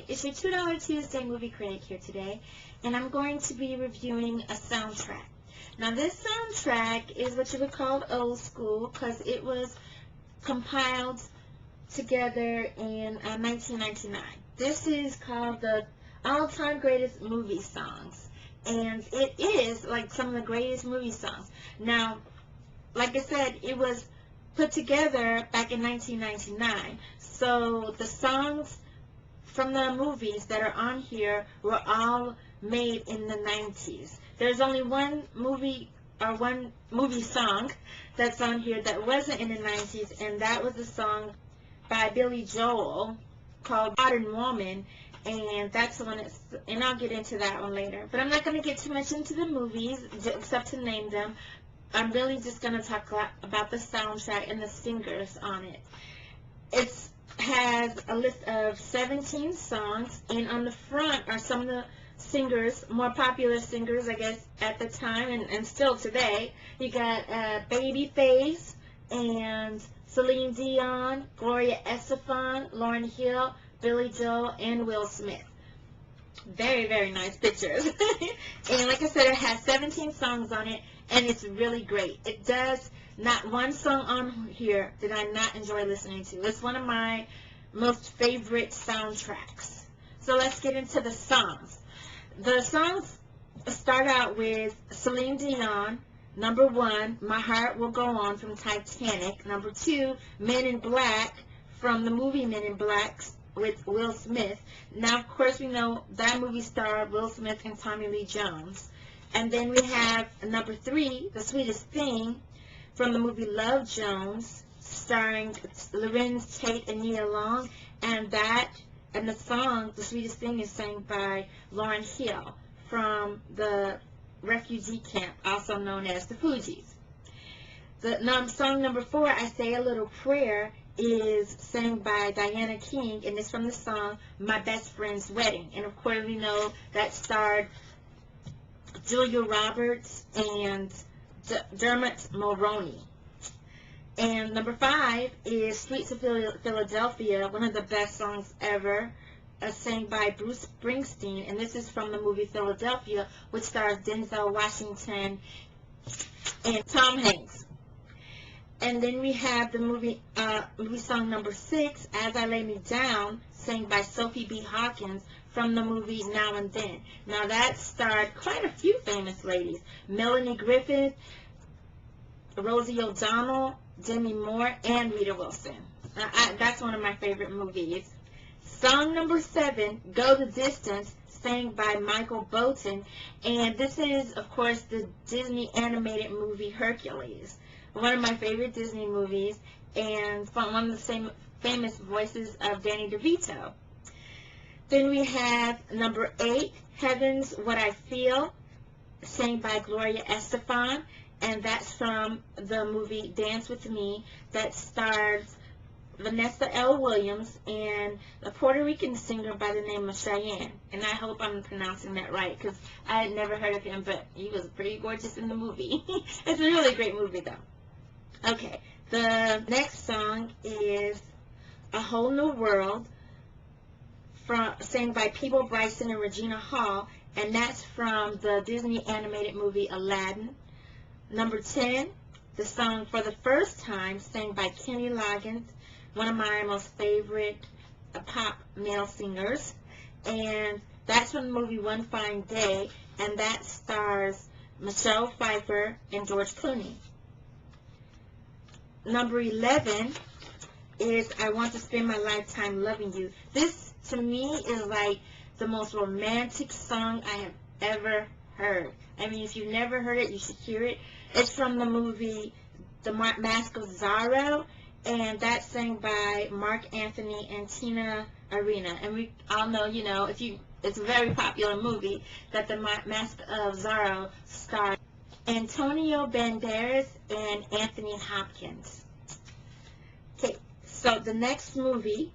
it's your $2 Tuesday movie critic here today, and I'm going to be reviewing a soundtrack. Now this soundtrack is what you would call old school because it was compiled together in 1999. This is called the All-Time Greatest Movie Songs, and it is like some of the greatest movie songs. Now, like I said, it was put together back in 1999, so the songs from the movies that are on here were all made in the 90s. There's only one movie song that's on here that wasn't in the 90s, and that was a song by Billy Joel called Modern Woman, and that's the one and I'll get into that one later. But I'm not going to get too much into the movies except to name them. I'm really just going to talk about the soundtrack and the singers on it. It has a list of 17 songs, and on the front are some of the singers, more popular singers, I guess, at the time and still today. You got Babyface and Celine Dion, Gloria Estefan, Lauryn Hill, Billy Joel, and Will Smith. Very, very nice pictures. And like I said, it has 17 songs on it, and it's really great. It does not one song on here did I not enjoy listening to. It's one of my most favorite soundtracks. So let's get into the songs. The songs start out with Celine Dion, number 1, My Heart Will Go On from Titanic. Number 2, Men in Black from the movie Men in Black with Will Smith. Now, of course, we know that movie starred Will Smith and Tommy Lee Jones. And then we have number 3, The Sweetest Thing from the movie Love Jones, starring Lorenz Tate and Nia Long. And the song, The Sweetest Thing, is sang by Lauryn Hill from the refugee camp, also known as the Fugees. Song number 4, I Say a Little Prayer, is sang by Diana King, and it's from the song My Best Friend's Wedding. And of course we know that starred Julia Roberts and Dermot Mulroney. And number 5 is Streets of Philadelphia, one of the best songs ever, sang by Bruce Springsteen, and this is from the movie Philadelphia, which stars Denzel Washington and Tom Hanks. And then we have the movie song number 6, As I Lay Me Down, sang by Sophie B. Hawkins from the movie Now and Then. Now that starred quite a few famous ladies: Melanie Griffith, Rosie O'Donnell, Demi Moore, and Rita Wilson. That's one of my favorite movies. Song number 7, Go the Distance, sang by Michael Bolton, and this is, of course, the Disney animated movie Hercules, one of my favorite Disney movies, and from one of the same famous voices of Danny DeVito. Then we have number 8, Heaven's What I Feel, sang by Gloria Estefan, and that's from the movie Dance With Me, that stars Vanessa L. Williams and a Puerto Rican singer by the name of Cheyenne. And I hope I'm pronouncing that right, because I had never heard of him, but he was pretty gorgeous in the movie. It's a really great movie, though. Okay, the next song is A Whole New World, sang by Peabo Bryson and Regina Hall, and that's from the Disney animated movie Aladdin. Number 10, the song For the First Time, sang by Kenny Loggins, one of my most favorite pop male singers, and that's from the movie One Fine Day, and that stars Michelle Pfeiffer and George Clooney. Number 11 is I Want to Spend My Lifetime Loving You. This, to me, is like the most romantic song I have ever heard. I mean, if you've never heard it, you should hear it. It's from the movie The Mask of Zorro, and that's sang by Mark Anthony and Tina Arena. And we all know, it's a very popular movie, that The Mask of Zorro stars Antonio Banderas and Anthony Hopkins. Okay, so the next movie,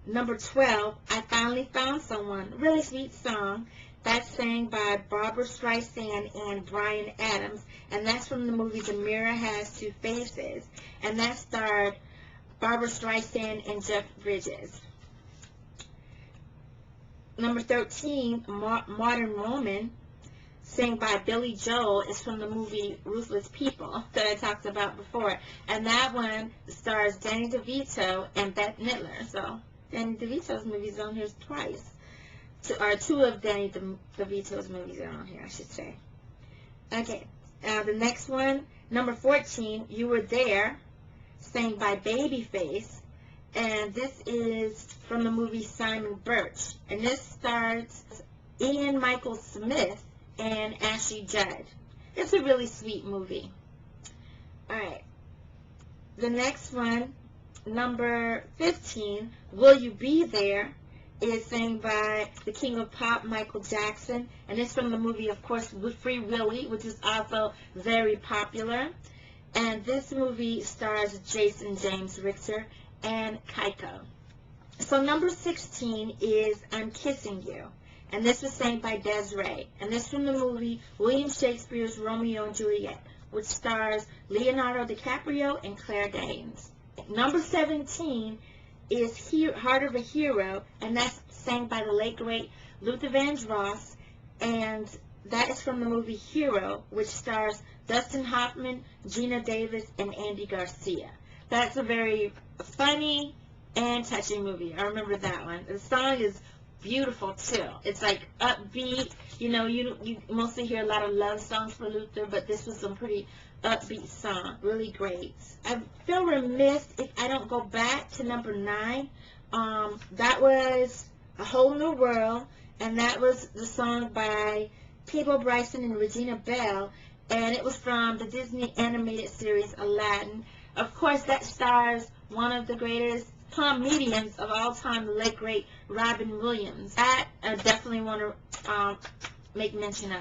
number 12, I Finally Found Someone, really sweet song. That's sang by Barbra Streisand and Bryan Adams, and that's from the movie The Mirror Has Two Faces, and that starred Barbra Streisand and Jeff Bridges. number 13, Modern Woman, sang by Billy Joel, is from the movie Ruthless People that I talked about before. And that one stars Danny DeVito and Bette Midler. So Danny DeVito's movies on here twice. Or two of Danny DeVito's movies are on here, I should say. Okay, the next one, number 14, You Were There, sang by Babyface. And this is from the movie Simon Birch. And this stars Ian Michael Smith and Ashley Judd. It's a really sweet movie. Alright. The next one, number 15, Will You Be There, is sang by the King of Pop, Michael Jackson. And it's from the movie, of course, Free Willy, which is also very popular. And this movie stars Jason James Richter and Kaiko. So number 16 is I'm Kissing You. And this was sang by Desiree. And this from the movie William Shakespeare's Romeo and Juliet, which stars Leonardo DiCaprio and Claire Danes. Number 17 is Heart of a Hero, and that's sang by the late, great Luther Vandross. And that is from the movie Hero, which stars Dustin Hoffman, Gina Davis, and Andy Garcia. That's a very funny and touching movie. I remember that one. The song is beautiful too. It's like upbeat. You know, you mostly hear a lot of love songs for Luther, but this was some pretty upbeat song. Really great. I feel remiss if I don't go back to number 9. That was A Whole New World, and that was the song by Peabo Bryson and Regina Belle, and it was from the Disney animated series Aladdin. Of course, that stars one of the greatest comedians of all time, the late great Robin Williams. That I definitely want to make mention of.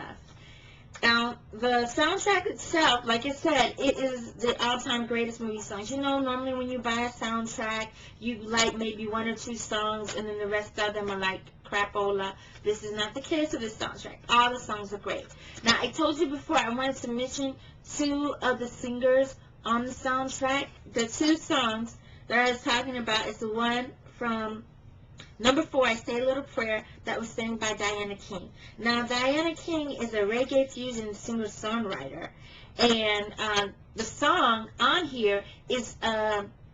Now, the soundtrack itself, like I said, it is the all-time greatest movie songs. You know, normally when you buy a soundtrack, you like maybe 1 or 2 songs, and then the rest of them are like crapola. This is not the case of this soundtrack. All the songs are great. Now, I told you before I wanted to mention 2 of the singers on the soundtrack. The 2 songs that I was talking about is the one from number 4, I Say a Little Prayer, that was sang by Diana King. Now, Diana King is a reggae fusion singer-songwriter, and the song on here is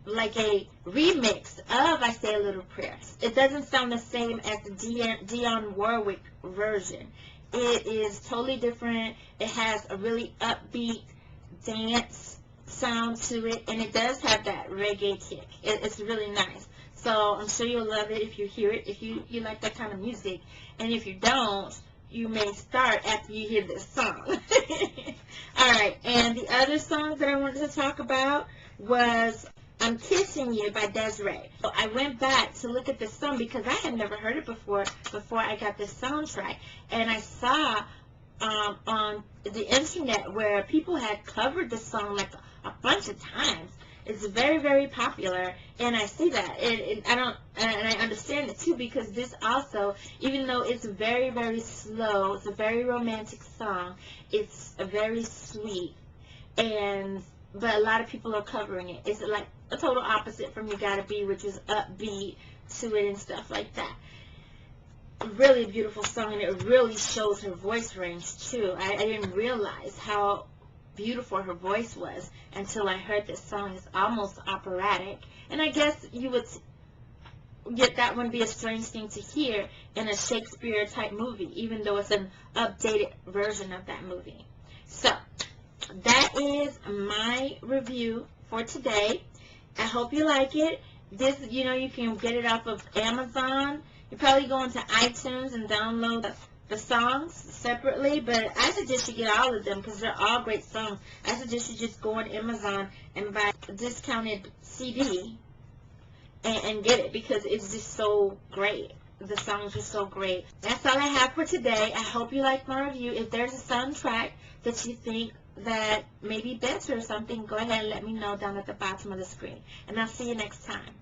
like a remix of I Say a Little Prayer. It doesn't sound the same as the Dionne Warwick version. It is totally different. It has a really upbeat dance sound to it, and it does have that reggae kick. It's really nice. So I'm sure you'll love it if you hear it, if you like that kind of music. And if you don't, you may start after you hear this song. Alright, and the other song that I wanted to talk about was I'm Kissing You by Desiree. So I went back to look at this song because I had never heard it before I got this soundtrack. And I saw on the internet where people had covered the song like a bunch of times. It's very, very popular, and I see that. And I understand it too, because this also, even though it's very, very slow, it's a very romantic song. It's a very sweet, but a lot of people are covering it. It's like a total opposite from You Gotta Be, which is upbeat to it and stuff like that. A really beautiful song, and it really shows her voice range too. I didn't realize how beautiful her voice was until I heard this song. It's almost operatic, and I guess you would get that wouldn't be a strange thing to hear in a Shakespeare type movie, even though it's an updated version of that movie. So that is my review for today. I hope you like it. This, you know, you can get it off of Amazon. You probably go into iTunes and download the songs separately, but I suggest you get all of them because they're all great songs. I suggest you just go on Amazon and buy a discounted CD and get it, because it's just so great. The songs are so great. That's all I have for today. I hope you like my review. If there's a soundtrack that you think that may be better or something, go ahead and let me know down at the bottom of the screen. And I'll see you next time.